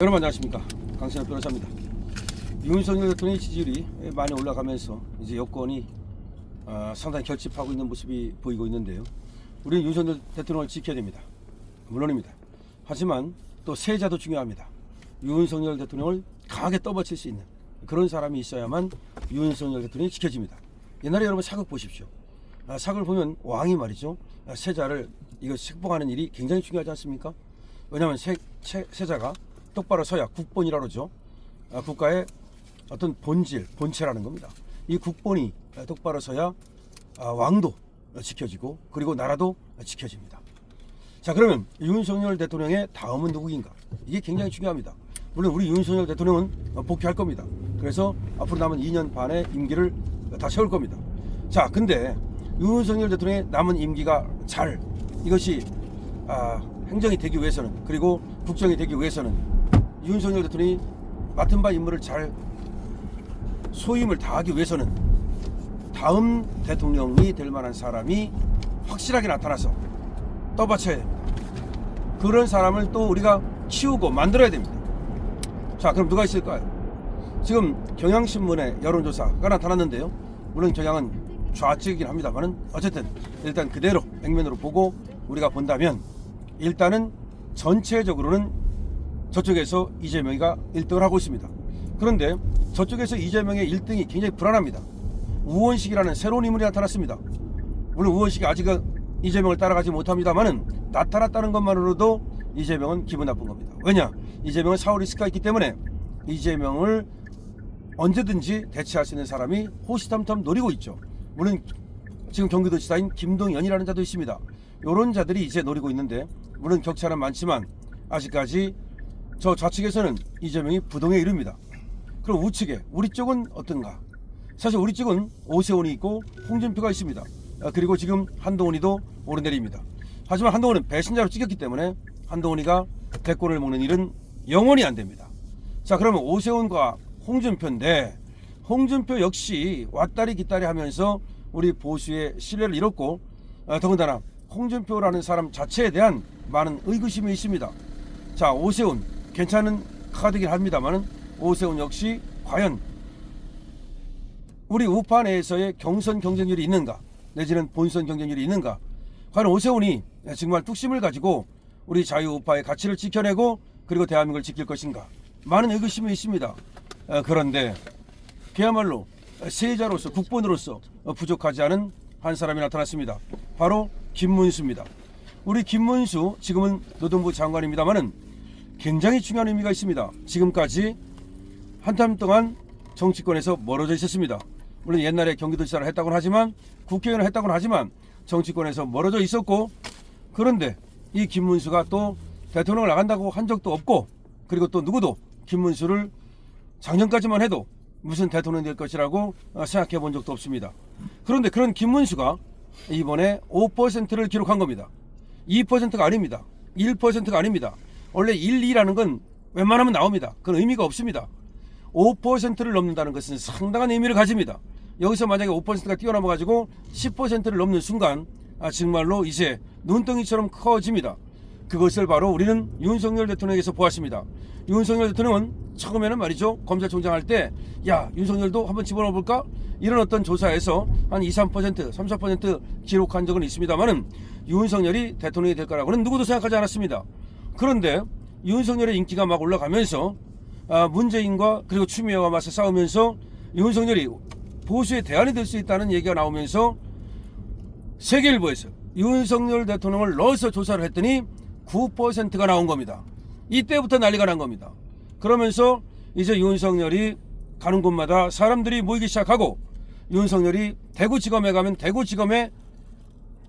여러분 안녕하십니까, 강신엽 변호사입니다. 윤석열 대통령의 지지율이 많이 올라가면서 이제 여권이 상당히 결집하고 있는 모습이 보이고 있는데요. 우리는 윤석열 대통령을 지켜야 됩니다. 물론입니다. 하지만 또 세자도 중요합니다. 윤석열 대통령을 강하게 떠받칠 수 있는 그런 사람이 있어야만 윤석열 대통령이 지켜집니다. 옛날에 여러분 사극 보십시오. 사극을 보면 왕이 말이죠, 세자를 이거 책봉하는 일이 굉장히 중요하지 않습니까? 왜냐하면 세자가 똑바로 서야 국본이라고 그러죠. 국가의 어떤 본질, 본체라는 겁니다. 이 국본이 똑바로 서야 왕도 지켜지고 그리고 나라도 지켜집니다. 자, 그러면 윤석열 대통령의 다음은 누구인가? 이게 굉장히 중요합니다. 물론 우리 윤석열 대통령은 복귀할 겁니다. 그래서 앞으로 남은 2년 반의 임기를 다 채울 겁니다. 자, 근데 윤석열 대통령의 남은 임기가 이것이 행정이 되기 위해서는, 그리고 국정이 되기 위해서는 윤석열 대통령이 맡은 바 임무를 잘 소임을 다하기 위해서는 다음 대통령이 될 만한 사람이 확실하게 나타나서 떠받쳐야 됩니다. 그런 사람을 또 우리가 키우고 만들어야 됩니다. 자, 그럼 누가 있을까요? 지금 경향신문의 여론조사가 나타났는데요. 물론 경향은 좌측이긴 합니다만은 어쨌든 일단 그대로 액면으로 보고 우리가 본다면 일단은 전체적으로는 저쪽에서 이재명이가 1등을 하고 있습니다. 그런데 저쪽에서 이재명의 1등이 굉장히 불안합니다. 우원식이라는 새로운 인물이 나타났습니다. 물론 우원식이 아직은 이재명을 따라가지 못합니다만은 나타났다는 것만으로도 이재명은 기분 나쁜 겁니다. 왜냐? 이재명은 4월 리스크가 있기 때문에 이재명을 언제든지 대체할 수 있는 사람이 호시탐탐 노리고 있죠. 물론 지금 경기도지사인 김동연이라는 자도 있습니다. 이런 자들이 이제 노리고 있는데, 물론 격차는 많지만 아직까지 저 좌측에서는 이재명이 부동에 이릅니다. 그럼 우측에 우리 쪽은 어떤가? 사실 우리 쪽은 오세훈이 있고 홍준표가 있습니다. 그리고 지금 한동훈이도 오르내립니다. 하지만 한동훈은 배신자로 찍혔기 때문에 한동훈이가 대권을 먹는 일은 영원히 안 됩니다. 자, 그러면 오세훈과 홍준표인데, 홍준표 역시 왔다리 깃다리 하면서 우리 보수의 신뢰를 잃었고, 더군다나 홍준표라는 사람 자체에 대한 많은 의구심이 있습니다. 자, 오세훈 괜찮은 카드긴 합니다만 오세훈 역시 과연 우리 우파 내에서의 경선 경쟁률이 있는가, 내지는 본선 경쟁률이 있는가, 과연 오세훈이 정말 뚝심을 가지고 우리 자유우파의 가치를 지켜내고 그리고 대한민국을 지킬 것인가, 많은 의구심이 있습니다. 그런데 그야말로 세자로서, 국본으로서 부족하지 않은 한 사람이 나타났습니다. 바로 김문수입니다. 우리 김문수, 지금은 노동부 장관입니다만은 굉장히 중요한 의미가 있습니다. 지금까지 한참 동안 정치권에서 멀어져 있었습니다. 물론 옛날에 경기도지사를 했다고는 하지만, 국회의원을 했다고는 하지만 정치권에서 멀어져 있었고, 그런데 이 김문수가 또 대통령을 나간다고 한 적도 없고, 그리고 또 누구도 김문수를 작년까지만 해도 무슨 대통령이 될 것이라고 생각해 본 적도 없습니다. 그런데 그런 김문수가 이번에 5%를 기록한 겁니다. 2%가 아닙니다. 1%가 아닙니다. 원래 1, 2라는 건 웬만하면 나옵니다. 그건 의미가 없습니다. 5%를 넘는다는 것은 상당한 의미를 가집니다. 여기서 만약에 5%가 뛰어넘어 가지고 10%를 넘는 순간 정말로 이제 눈덩이처럼 커집니다. 그것을 바로 우리는 윤석열 대통령에게서 보았습니다. 윤석열 대통령은 처음에는 말이죠, 검찰총장 할 때 야, 윤석열도 한번 집어넣어 볼까? 이런 어떤 조사에서 한 2, 3%, 3, 4% 기록한 적은 있습니다만은 윤석열이 대통령이 될 거라고는 누구도 생각하지 않았습니다. 그런데 윤석열의 인기가 막 올라가면서 문재인과 그리고 추미애와 맞서 싸우면서 윤석열이 보수의 대안이 될 수 있다는 얘기가 나오면서 세계일보에서 윤석열 대통령을 넣어서 조사를 했더니 9%가 나온 겁니다. 이때부터 난리가 난 겁니다. 그러면서 이제 윤석열이 가는 곳마다 사람들이 모이기 시작하고, 윤석열이 대구지검에 가면 대구지검에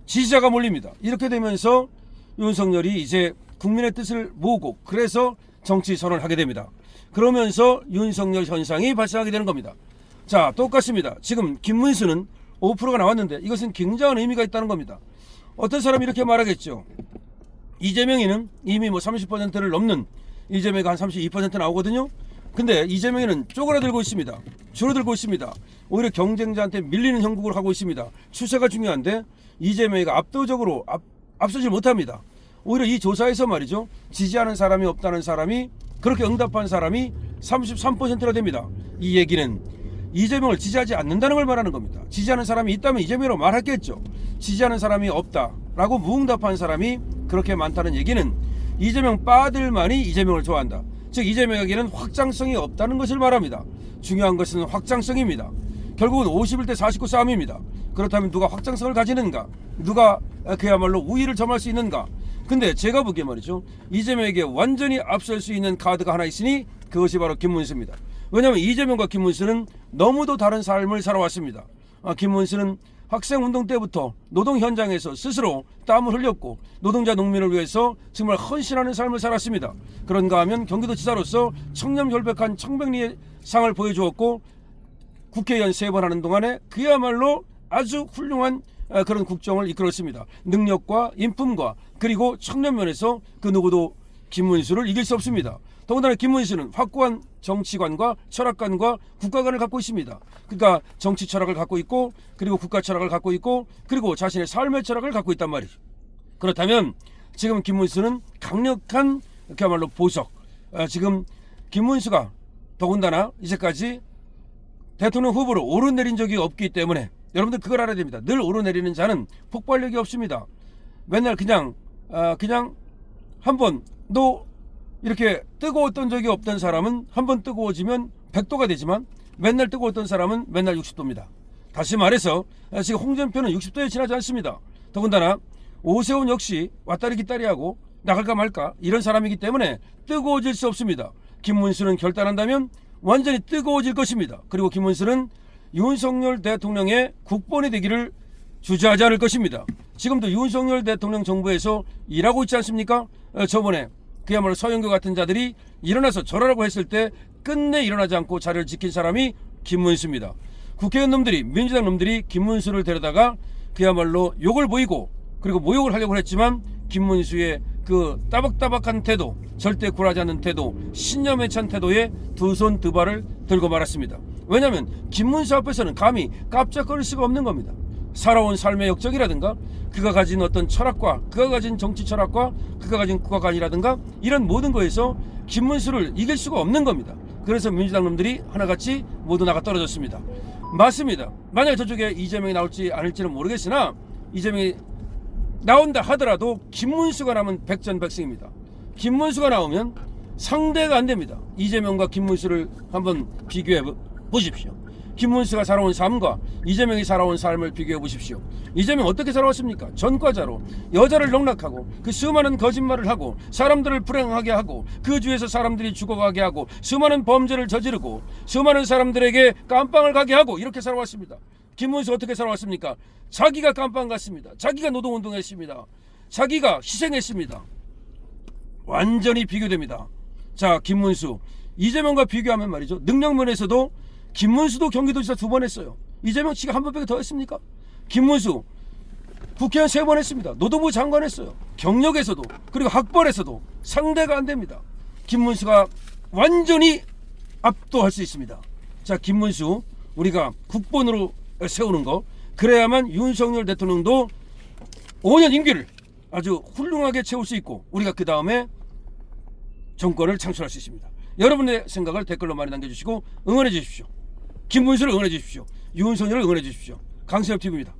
지지자가 몰립니다. 이렇게 되면서 윤석열이 이제 국민의 뜻을 모으고, 그래서 정치 선언을 하게 됩니다. 그러면서 윤석열 현상이 발생하게 되는 겁니다. 자, 똑같습니다. 지금 김문수는 5%가 나왔는데 이것은 굉장한 의미가 있다는 겁니다. 어떤 사람이 이렇게 말하겠죠. 이재명이는 이미 30%를 넘는, 이재명이 한 32% 나오거든요. 근데 이재명이는 쪼그라들고 있습니다. 줄어들고 있습니다. 오히려 경쟁자한테 밀리는 형국을 하고 있습니다. 추세가 중요한데 이재명이가 압도적으로 앞서지 못합니다. 오히려 이 조사에서 말이죠, 지지하는 사람이 없다는 사람이 그렇게 응답한 사람이 33%나 됩니다. 이 얘기는 이재명을 지지하지 않는다는 걸 말하는 겁니다. 지지하는 사람이 있다면 이재명으로 말했겠죠. 지지하는 사람이 없다라고 무응답한 사람이 그렇게 많다는 얘기는 이재명 빠들만이 이재명을 좋아한다. 즉 이재명에게는 확장성이 없다는 것을 말합니다. 중요한 것은 확장성입니다. 결국은 51대 49 싸움입니다. 그렇다면 누가 확장성을 가지는가? 누가 그야말로 우위를 점할 수 있는가? 근데 제가 보기에 말이죠, 이재명에게 완전히 앞설 수 있는 카드가 하나 있으니 그것이 바로 김문수입니다. 왜냐하면 이재명과 김문수는 너무도 다른 삶을 살아왔습니다. 김문수는 학생운동 때부터 노동 현장에서 스스로 땀을 흘렸고 노동자 농민을 위해서 정말 헌신하는 삶을 살았습니다. 그런가 하면 경기도지사로서 청렴결백한 청백리의 상을 보여주었고 국회의원 3번 하는 동안에 그야말로 아주 훌륭한 그런 국정을 이끌었습니다. 능력과 인품과 그리고 청년면에서 그 누구도 김문수를 이길 수 없습니다. 더군다나 김문수는 확고한 정치관과 철학관과 국가관을 갖고 있습니다. 그러니까 정치 철학을 갖고 있고 그리고 국가 철학을 갖고 있고 그리고 자신의 삶의 철학을 갖고 있단 말이죠. 그렇다면 지금 김문수는 강력한 그야말로 보석, 지금 김문수가 더군다나 이제까지 대통령 후보로 오르내린 적이 없기 때문에 여러분들 그걸 알아야 됩니다. 늘 오르내리는 자는 폭발력이 없습니다. 맨날 그냥 한 번도 이렇게 뜨거웠던 적이 없던 사람은 한 번 뜨거워지면 100도가 되지만 맨날 뜨거웠던 사람은 맨날 60도입니다. 다시 말해서 지금 홍준표는 60도에 지나지 않습니다. 더군다나 오세훈 역시 왔다리 기다리하고 나갈까 말까 이런 사람이기 때문에 뜨거워질 수 없습니다. 김문수는 결단한다면 완전히 뜨거워질 것입니다. 그리고 김문수는 윤석열 대통령의 국본이 되기를 주저하지 않을 것입니다. 지금도 윤석열 대통령 정부에서 일하고 있지 않습니까? 저번에 그야말로 서영교 같은 자들이 일어나서 절하라고 했을 때 끝내 일어나지 않고 자리를 지킨 사람이 김문수입니다. 국회의원 놈들이, 민주당 놈들이 김문수를 데려다가 그야말로 욕을 보이고 그리고 모욕을 하려고 했지만 김문수의 그 따박따박한 태도, 절대 굴하지 않는 태도, 신념에 찬 태도에 두 손 두 발을 들고 말았습니다. 왜냐하면 김문수 앞에서는 감히 깜짝거릴 수가 없는 겁니다. 살아온 삶의 역적이라든가 그가 가진 어떤 철학과 그가 가진 정치 철학과 그가 가진 국가관이라든가 이런 모든 거에서 김문수를 이길 수가 없는 겁니다. 그래서 민주당 놈들이 하나같이 모두 나가 떨어졌습니다. 맞습니다. 만약 저쪽에 이재명이 나올지 아닐지는 모르겠으나 이재명이 나온다 하더라도 김문수가 나면 백전백승입니다. 김문수가 나오면 상대가 안 됩니다. 이재명과 김문수를 한번 비교해 보십시오. 김문수가 살아온 삶과 이재명이 살아온 삶을 비교해 보십시오. 이재명 어떻게 살아왔습니까? 전과자로 여자를 농락하고 그 수많은 거짓말을 하고 사람들을 불행하게 하고 그 주에서 사람들이 죽어가게 하고 수많은 범죄를 저지르고 수많은 사람들에게 깜빵을 가게 하고 이렇게 살아왔습니다. 김문수 어떻게 살아왔습니까? 자기가 깜빵 갔습니다. 자기가 노동운동했습니다. 자기가 희생했습니다. 완전히 비교됩니다. 자, 김문수 이재명과 비교하면 말이죠, 능력면에서도 김문수도 경기도지사 2번 했어요. 이재명 지가 한 번밖에 더 했습니까? 김문수 국회의원 3번 했습니다. 노동부 장관 했어요. 경력에서도 그리고 학벌에서도 상대가 안 됩니다. 김문수가 완전히 압도할 수 있습니다. 자, 김문수 우리가 국본으로 세우는 거, 그래야만 윤석열 대통령도 5년 임기를 아주 훌륭하게 채울 수 있고 우리가 그 다음에 정권을 창출할 수 있습니다. 여러분의 생각을 댓글로 많이 남겨주시고 응원해 주십시오. 김문수를 응원해 주십시오. 윤석열을 응원해 주십시오. 강신엽TV입니다.